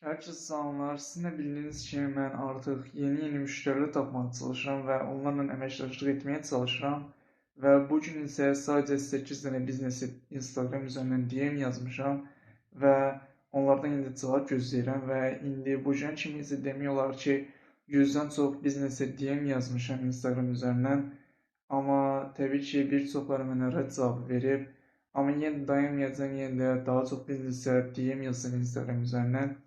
Herkese selamlar. Sizin de bildiğiniz kimi ben artık yeni müşteriler tapmaya çalışıram ve onlarla əməkdaşlıq etmeye çalışıram. Ve bugün ise sadece 8 tane biznesi Instagram üzerinden DM yazmışam ve onlardan indi cevap gözləyirəm ve indi bugün kimi isə demək olar ki 100'den çox biznesi DM yazmışam Instagram üzerinden. Ama tabii ki bir çoxları mənə rədd cavabı verib. Ama yenə də dayanmayacağım, yenə də daha çox biznesə DM yazsın Instagram üzerinden.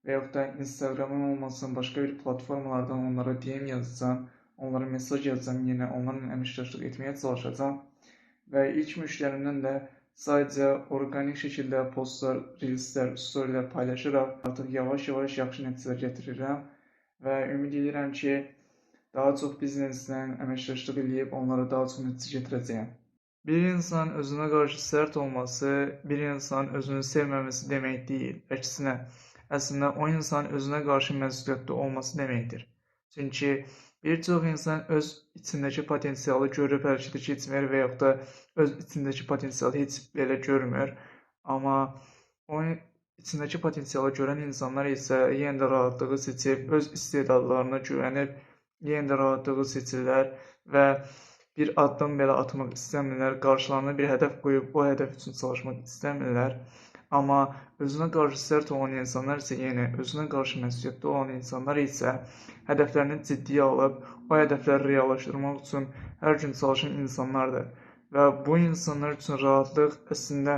Veyahut da Instagram'ın olmasın başka bir platformlardan onlara DM yazacağım. Onlara mesaj yazacağım, yine onlarla əməkdaşlıq etmeye çalışacağım. Ve ilk müşterimden de sadece organik şekilde postlar, reelsler, storyler paylaşarak artık yavaş yavaş yaxşı nəticələr gətirirəm. Və ümid edirəm ki, daha çox bizneslə əməkdaşlıq edib onlara daha çox nəticə gətirəcəyəm. Bir insan özüne karşı sert olması, bir insan özünü sevmemesi demek değil. Əksinə, əslində o insan özünə qarşı məsuliyyətli olması deməkdir. Çünki bir çox insan öz içindəki potensialı görüb hərəkətə keçmir və yaxud da öz içindəki potensialı heç belə görmür. Amma o içindəki potensialı görən insanlar isə yenə də rahatlığı seçib, öz istedadlarına güvənib, yenə də rahatlığı seçirlər və bir addım belə atmaq istəmirlər, qarşılarına bir hədəf qoyub o hədəf üçün çalışmaq istəmirlər. Amma özünə qarşı sərt olan insanlar isə yenə özünə qarşı məsuliyyətli olan insanlar isə hədəflərini ciddiyə alıb o hədəfləri reallaşdırmaq üçün hər gün çalışan insanlardır. Və bu insanlar üçün rahatlıq əslində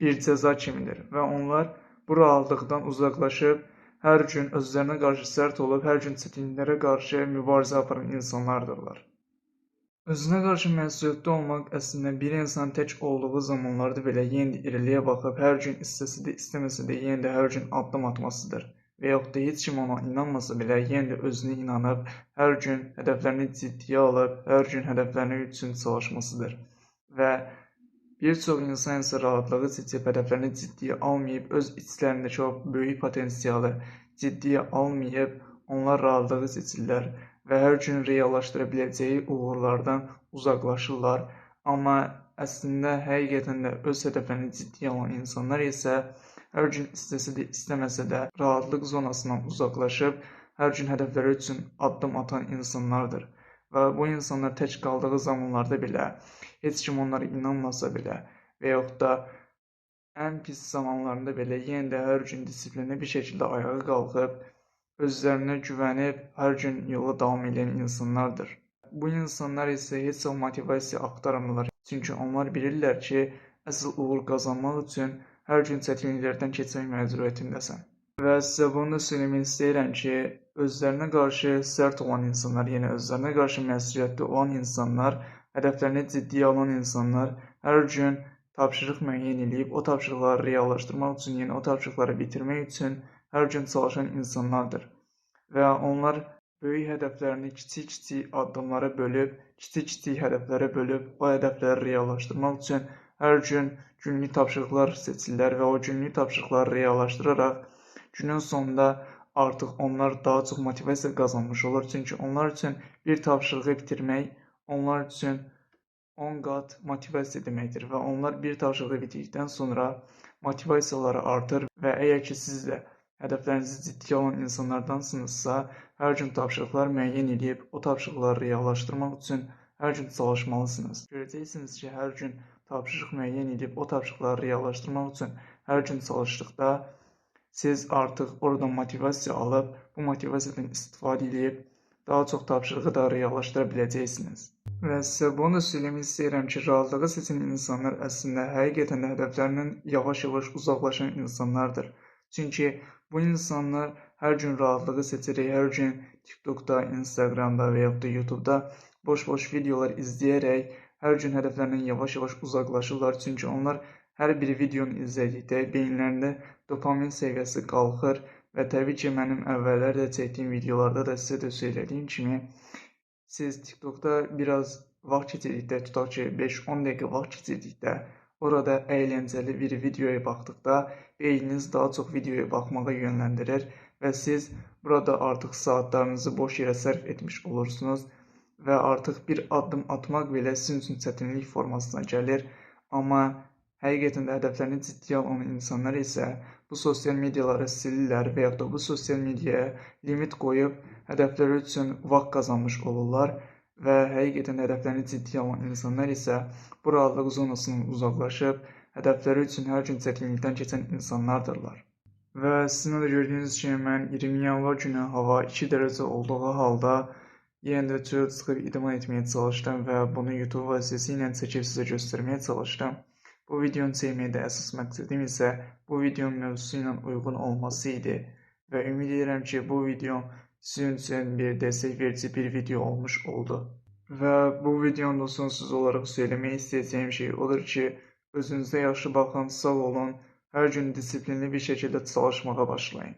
bir cəza kimidir və onlar bu rahatlıqdan uzaqlaşıb hər gün özlərinə qarşı sərt olub hər gün çətinliklərə qarşı mübarizə aparan insanlardırlar. Özünə qarşı məsuliyyətli olmaq əslində bir insan tək olduğu zamanlarda belə yenə də irəliyə baxıb hər gün istəsə də istəməsə də yenə də hər gün addım atmasıdır. Və yaxud da heç kim ona inanmasa belə yenə də özünə inanıb hər gün hədəflərini ciddiyə alıb hər gün hədəfləri üçün çalışmasıdır. Və bir çox insan isə rahatlığı seçib hədəflərini ciddiyə almayıb öz içlərindəki o böyük potensialı ciddiyə almayıb onlar rahatlığı seçirlər və hər gün reallaşdıra biləcəyi uğurlardan uzaqlaşırlar. Amma əslində həqiqətən də öz hədəflərini ciddiyə alan insanlar isə hər gün istəsə də istəməsə də rahatlıq zonasından uzaqlaşıb hər gün hədəfləri üçün addım atan insanlardır. Və bu insanlar tək qaldığı zamanlarda belə, heç kim onlara inanmasa belə və yaxud da ən pis zamanlarında belə yenə də hər gün disiplinli bir şəkildə ayağa qalxıb özlərinə güvənib hər gün yola davam edən insanlardır. Bu insanlar isə heç vaxt motivasiya axtarmırlar. Çünki onlar bilirlər ki, əsl uğur qazanmaq üçün hər gün çətinliklərdən keçmək məcburiyyətindəsən. Və sizə bunu da söyləmək istəyirəm ki, özlərinə qarşı sərt olan insanlar, yəni özlərinə qarşı məsuliyyətli olan insanlar, hədəflərini ciddiyə alan insanlar hər gün tapşırıq müəyyən edib o tapşırıqları reallaşdırmaq üçün, yəni o tapşırıqları bitirmək üçün hər gün çalışan insanlardır. Və onlar böyük hədəflərini kiçik-kiçik addımlara bölüb, kiçik-kiçik hədəflərə bölüb, o hədəfləri reallaşdırmaq üçün hər gün günlük tapşırıqlar seçirlər və o günlük tapşırıqları reallaşdıraraq günün sonunda artıq onlar daha çox motivasiya qazanmış olur. Çünki onlar üçün bir tapşırığı bitirmək onlar üçün 10 qat motivasiya deməkdir və onlar bir tapşırığı bitirdikdən sonra motivasiyaları artır və əgər ki siz də hədəflərinizi ciddiyə alan insanlardansınızsa, hər gün tapşırıqlar müəyyən edib o tapşırıqları reallaşdırmaq üçün hər gün çalışmalısınız. Görəcəksiniz ki, hər gün tapşırıq müəyyən edib o tapşırıqları reallaşdırmaq üçün hər gün çalışdıqda siz artıq oradan motivasiya alıb, bu motivasiyadan istifadə edib daha çox tapşırığı da reallaşdıra biləcəksiniz. Və sizə bunu da söyləmək istəyirəm ki, rahatlığı seçən insanlar əslində həqiqətən də hədəflərindən yavaş-yavaş uzaqlaşan insanlardır. Çünki bu insanlar hər gün rahatlığı seçərək, hər gün TikTokda, Instagramda və yaxud da YouTube'da boş-boş videolar izləyərək hər gün hədəflərindən yavaş-yavaş uzaqlaşırlar. Çünki onlar hər bir videonu izlədikdə beyinlərində dopamin səviyyəsi qalxır və təbii ki, mənim əvvəllər də çəkdiyim videolarda da sizə də söylədiyim kimi siz TikTokda biraz vaxt keçirdikdə, tutaq ki, 5-10 dəqiqə vaxt keçirdikdə orada əyləncəli bir videoya baxdıqda beyniniz daha çox videoya baxmağa yönləndirir və siz burada artıq saatlarınızı boş yerə sərf etmiş olursunuz və artıq bir addım atmaq belə sizin üçün çətinlik formasına gəlir. Amma həqiqətən də hədəflərini ciddiyə alan insanlar isə bu sosial mediaları silirlər və yaxud da bu sosial mediaya limit qoyub hədəfləri üçün vaxt qazanmış olurlar və həqiqətən hədəflərini ciddiyə alan insanlar isə bu rahatlıq zonasından uzaqlaşıb hədəfləri üçün hər gün çətinlikdən keçən insanlardırlar. Və sizin də gördüyünüz kimi mən 20 yanvar günü hava 2 dərəcə olduğu halda yenə də çölə çıxıb idman etməyə çalışdım və bunu YouTube vasitəsilə çəkib sizə göstərməyə çalışdım. Bu videonu çəkməkdə əsas məqsədim isə bu videonun mövzusu ilə uyğun olması idi və ümid edirəm ki, bu video sizin üçün bir dəstək verici bir video olmuş oldu. Və bu videonun da sonsuz olaraq söyləmək istəyəcəyim şey odur ki, özünüzə yaxşı baxın, sağ olun, hər gün disiplinli bir şəkildə çalışmağa başlayın.